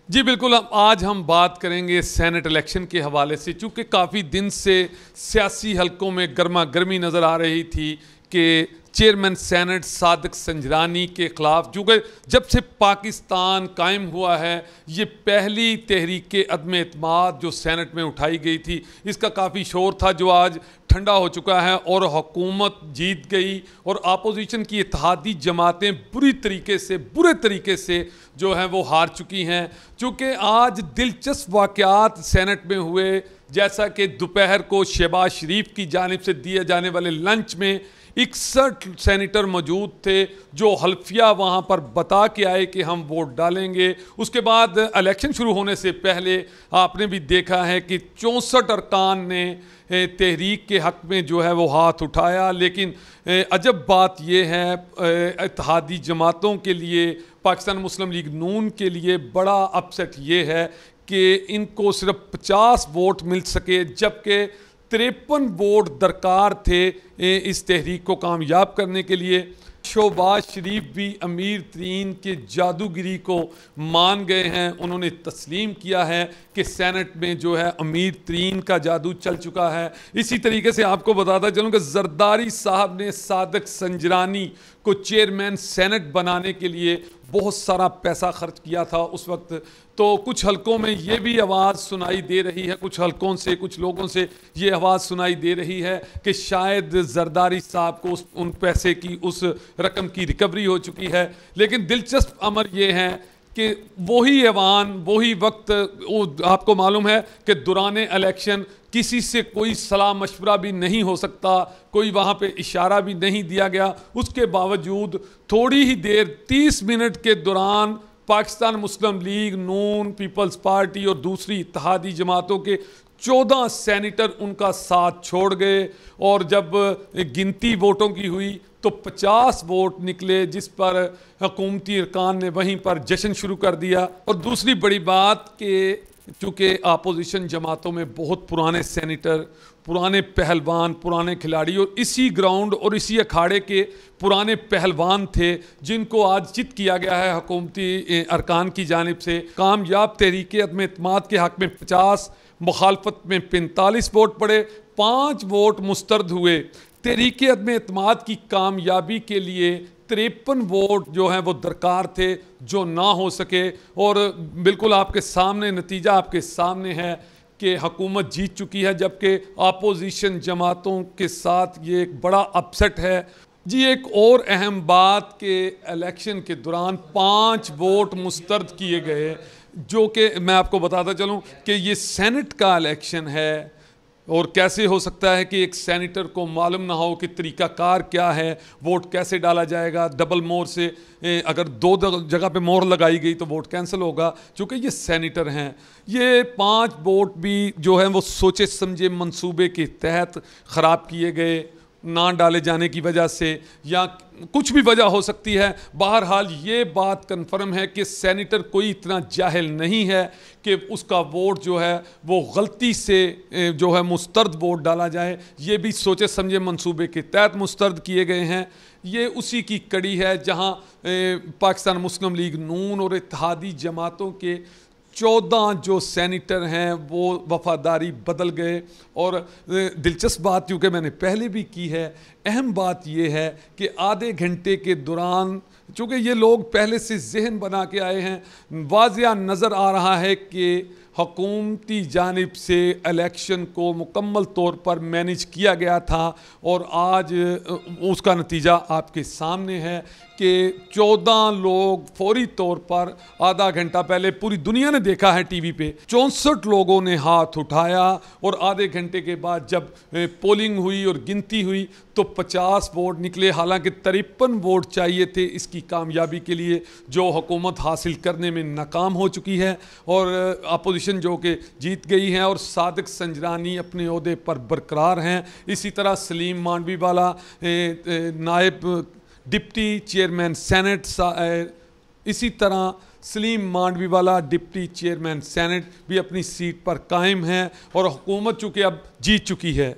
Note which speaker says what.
Speaker 1: जी बिल्कुल, आज हम बात करेंगे सेनेट इलेक्शन के हवाले से, चूँकि काफ़ी दिन से सियासी हलकों में गर्मा गर्मी नज़र आ रही थी कि चेयरमैन सेनेट सादिक संजरानी के ख़िलाफ़, चूँकि जब से पाकिस्तान कायम हुआ है ये पहली तहरीक अदम एतमाद जो सेनेट में उठाई गई थी, इसका काफ़ी शोर था जो आज ठंडा हो चुका है और हुकूमत जीत गई और अपोजिशन की इत्तेहादी जमातें बुरे तरीके से जो हैं वो हार चुकी हैं। चूँकि आज दिलचस्प वाक़यात सेनेट में हुए, जैसा कि दोपहर को शहबाज शरीफ की जानिब से दिए जाने वाले लंच में 61 सेनेटर मौजूद थे जो हल्फिया वहाँ पर बता के आए कि हम वोट डालेंगे। उसके बाद इलेक्शन शुरू होने से पहले आपने भी देखा है कि 64 अरकान ने तहरीक के हक़ में जो है वो हाथ उठाया। लेकिन अजब बात यह है, इत्तेहादी जमातों के लिए, पाकिस्तान मुस्लिम लीग नून के लिए बड़ा अपसेट ये है कि इनको सिर्फ 50 वोट मिल सके, जबकि 53 वोट दरकार थे इस तहरीक को कामयाब करने के लिए। शहबाज शरीफ भी अमीर तरीन के जादूगिरी को मान गए हैं, उन्होंने तस्लीम किया है कि सेनेट में जो है अमीर तरीन का जादू चल चुका है। इसी तरीके से आपको बताता चलूँ कि जरदारी साहब ने सादिक संजरानी को चेयरमैन सेनेट बनाने के लिए बहुत सारा पैसा खर्च किया था उस वक्त। तो कुछ हलकों में ये भी आवाज़ सुनाई दे रही है, कुछ हलकों से, कुछ लोगों से ये आवाज़ सुनाई दे रही है कि शायद जरदारी साहब को उन पैसे की, उस रकम की रिकवरी हो चुकी है। लेकिन दिलचस्प अमर ये है कि वही ऐवान, वही वक्त, आपको मालूम है कि दौरान इलेक्शन किसी से कोई सलाह मशवरा भी नहीं हो सकता, कोई वहाँ पे इशारा भी नहीं दिया गया। उसके बावजूद थोड़ी ही देर, 30 मिनट के दौरान पाकिस्तान मुस्लिम लीग नून, पीपल्स पार्टी और दूसरी इत्तेहादी जमातों के 14 सेनेटर उनका साथ छोड़ गए और जब गिनती वोटों की हुई तो 50 वोट निकले, जिस पर हुकूमती अरकान ने वहीं पर जश्न शुरू कर दिया। और दूसरी बड़ी बात कि चूँकि अपोजिशन जमातों में बहुत पुराने सेनेटर, पुराने पहलवान, पुराने खिलाड़ी और इसी ग्राउंड और इसी अखाड़े के पुराने पहलवान थे जिनको आज चित किया गया है हुकूमती अरकान की जानिब से। कामयाब तहरीक अदम एतमाद के हक़ में 50, मुखालफत में 45 वोट पड़े, 5 वोट मुस्तरद हुए। तहरीक अदम एतमाद की कामयाबी के लिए 53 वोट जो हैं वो दरकार थे, जो ना हो सके। और बिल्कुल आपके सामने नतीजा आपके सामने है कि हुकूमत जीत चुकी है, जबकि अपोजिशन जमातों के साथ ये एक बड़ा अपसेट है। जी एक और अहम बात कि इलेक्शन के दौरान 5 वोट मुस्तरद किए गए, जो कि मैं आपको बताता चलूँ कि ये सेनेट का इलेक्शन है और कैसे हो सकता है कि एक सेनेटर को मालूम ना हो कि तरीक़ाकार क्या है, वोट कैसे डाला जाएगा। डबल मोहर से अगर 2 जगह पे मोहर लगाई गई तो वोट कैंसिल होगा। चूँकि ये सेनेटर हैं, ये 5 वोट भी जो हैं वो सोचे समझे मंसूबे के तहत ख़राब किए गए, ना डाले जाने की वजह से या कुछ भी वजह हो सकती है। बहरहाल ये बात कन्फर्म है कि सेनेटर कोई इतना जाहिल नहीं है कि उसका वोट जो है वो गलती से जो है मुस्तरद वोट डाला जाए। ये भी सोचे समझे मंसूबे के तहत मुस्तरद किए गए हैं। ये उसी की कड़ी है जहां पाकिस्तान मुस्लिम लीग नून और इत्तेहादी जमातों के 14 जो सेनेटर हैं वो वफादारी बदल गए। और दिलचस्प बात, क्योंकि मैंने पहले भी की है, अहम बात ये है कि आधे घंटे के दौरान, चूँकि ये लोग पहले से जहन बना के आए हैं, वाज़िया नज़र आ रहा है कि हुकूमती जानिब से इलेक्शन को मुकम्मल तौर पर मैनेज किया गया था। और आज उसका नतीजा आपके सामने है कि 14 लोग फौरी तौर पर, आधा घंटा पहले पूरी दुनिया ने देखा है टीवी पे, 64 लोगों ने हाथ उठाया और आधे घंटे के बाद जब पोलिंग हुई और गिनती हुई तो 50 वोट निकले। हालांकि 53 वोट चाहिए थे इसकी कामयाबी के लिए, जो हुकूमत हासिल करने में नाकाम हो चुकी है और अपोजिशन जो कि जीत गई है और सादिक संजरानी अपने ओहदे पर बरकरार हैं। इसी तरह सलीम मांडवी वाला नायब डिप्टी चेयरमैन सेनेट, इसी तरह सलीम मांडवी वाला डिप्टी चेयरमैन सेनेट भी अपनी सीट पर कायम है और हुकूमत चूँकि अब जीत चुकी है।